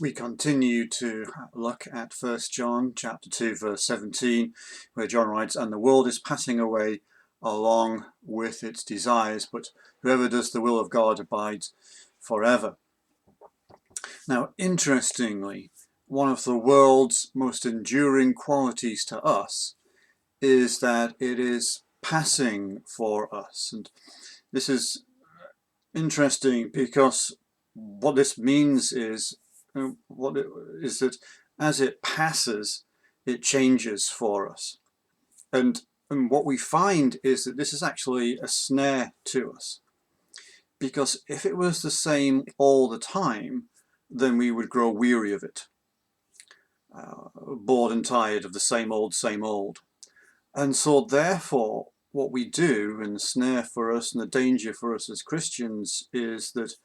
We continue to look at 1 John chapter 2 verse 17, where John writes, "And the world is passing away along with its desires, but whoever does the will of God abides forever." Now, interestingly, one of the world's most enduring qualities to us is that it is passing for us. And this is interesting because what this means is that as it passes, it changes for us. And what we find is that this is actually a snare to us. Because if it was the same all the time, then we would grow weary of it, bored and tired of the same old, same old. And so therefore, what we do, and the snare for us and the danger for us as Christians, is that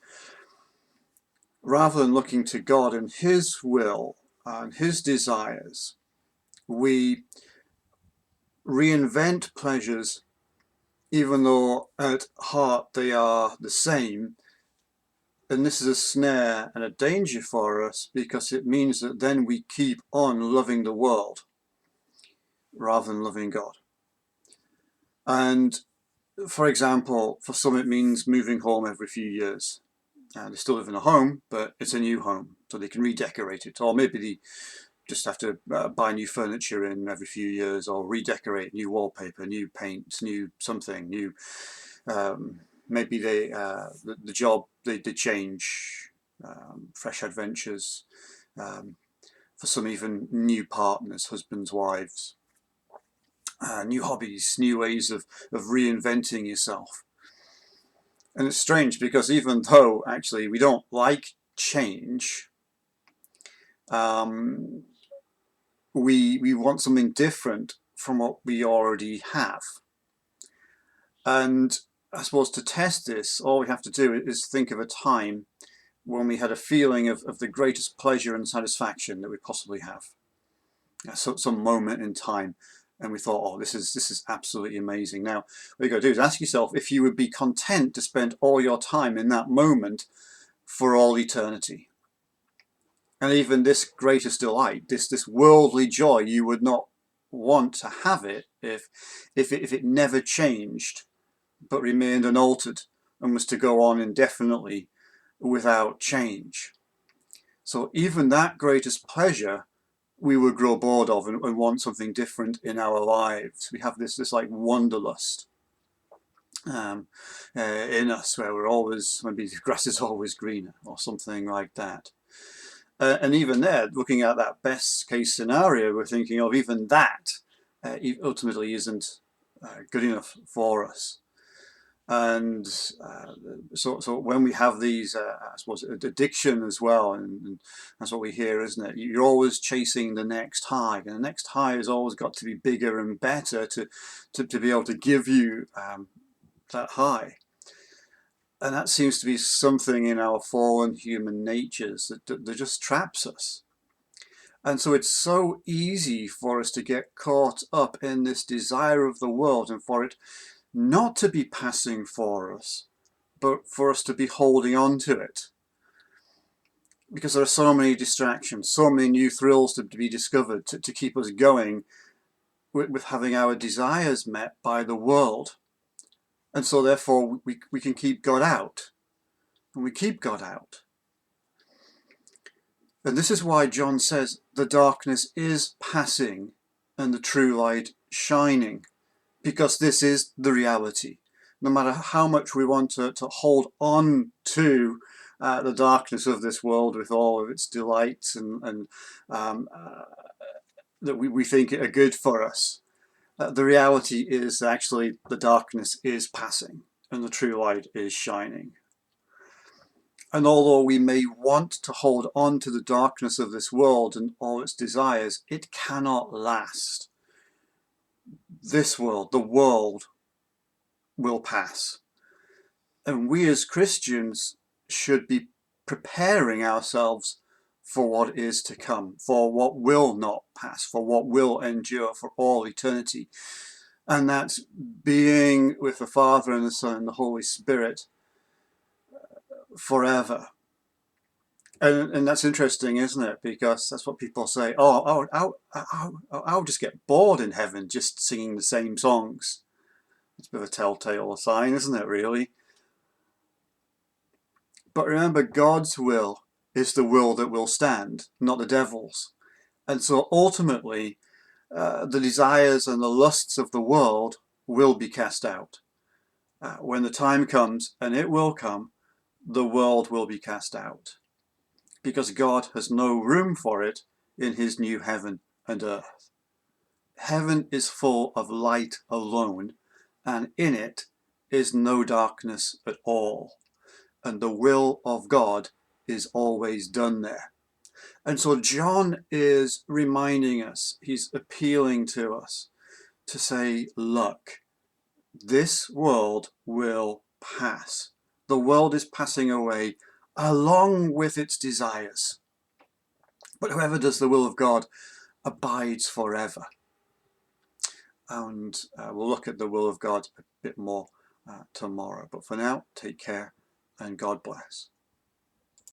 rather than looking to God and His will and His desires, we reinvent pleasures even though at heart they are the same. And this is a snare and a danger for us because it means that then we keep on loving the world rather than loving God. And for example, for some it means moving home every few years. They still live in a home, but it's a new home, so they can redecorate it. Or maybe they just have to buy new furniture in every few years, or redecorate, new wallpaper, new paint, new something, new. Maybe the job they change, fresh adventures. For some, even new partners, husbands, wives, new hobbies, new ways of reinventing yourself. And it's strange because even though actually we don't like change, we want something different from what we already have. And I suppose to test this, all we have to do is think of a time when we had a feeling of the greatest pleasure and satisfaction that we possibly have. So, some moment in time, and we thought, oh, this is absolutely amazing. Now, what you got to do is ask yourself if you would be content to spend all your time in that moment for all eternity. And even this greatest delight, this worldly joy, you would not want to have it if it never changed, but remained unaltered and was to go on indefinitely without change. So even that greatest pleasure we would grow bored of and want something different in our lives. We have this like wanderlust in us, where we're always, maybe the grass is always greener or something like that. And even there, looking at that best case scenario, we're thinking of even that ultimately isn't good enough for us. And so when we have these, I suppose, addiction as well, and that's what we hear, isn't it? You're always chasing the next high, and the next high has always got to be bigger and better to be able to give you that high. And that seems to be something in our fallen human natures that just traps us. And so it's so easy for us to get caught up in this desire of the world, and for it not to be passing for us, but for us to be holding on to it. Because there are so many distractions, so many new thrills to be discovered to keep us going with having our desires met by the world. And so therefore we can keep God out. And we keep God out. And this is why John says the darkness is passing and the true light shining. Because this is the reality. No matter how much we want to hold on to the darkness of this world with all of its delights and that we think are good for us, the reality is actually the darkness is passing and the true light is shining. And although we may want to hold on to the darkness of this world and all its desires, it cannot last. This world, the world, will pass. And we as Christians should be preparing ourselves for what is to come, for what will not pass, for what will endure for all eternity. And that's being with the Father and the Son and the Holy Spirit forever. And that's interesting, isn't it? Because that's what people say. I'll just get bored in heaven just singing the same songs. It's a bit of a telltale sign, isn't it, really? But remember, God's will is the will that will stand, not the devil's. And so ultimately, the desires and the lusts of the world will be cast out. When the time comes, and it will come, the world will be cast out, because God has no room for it in his new heaven and earth. Heaven is full of light alone, and in it is no darkness at all. And the will of God is always done there. And so John is reminding us, he's appealing to us to say, look, this world will pass. The world is passing away along with its desires. But whoever does the will of God abides forever. And we'll look at the will of God a bit more tomorrow. But for now, take care and God bless.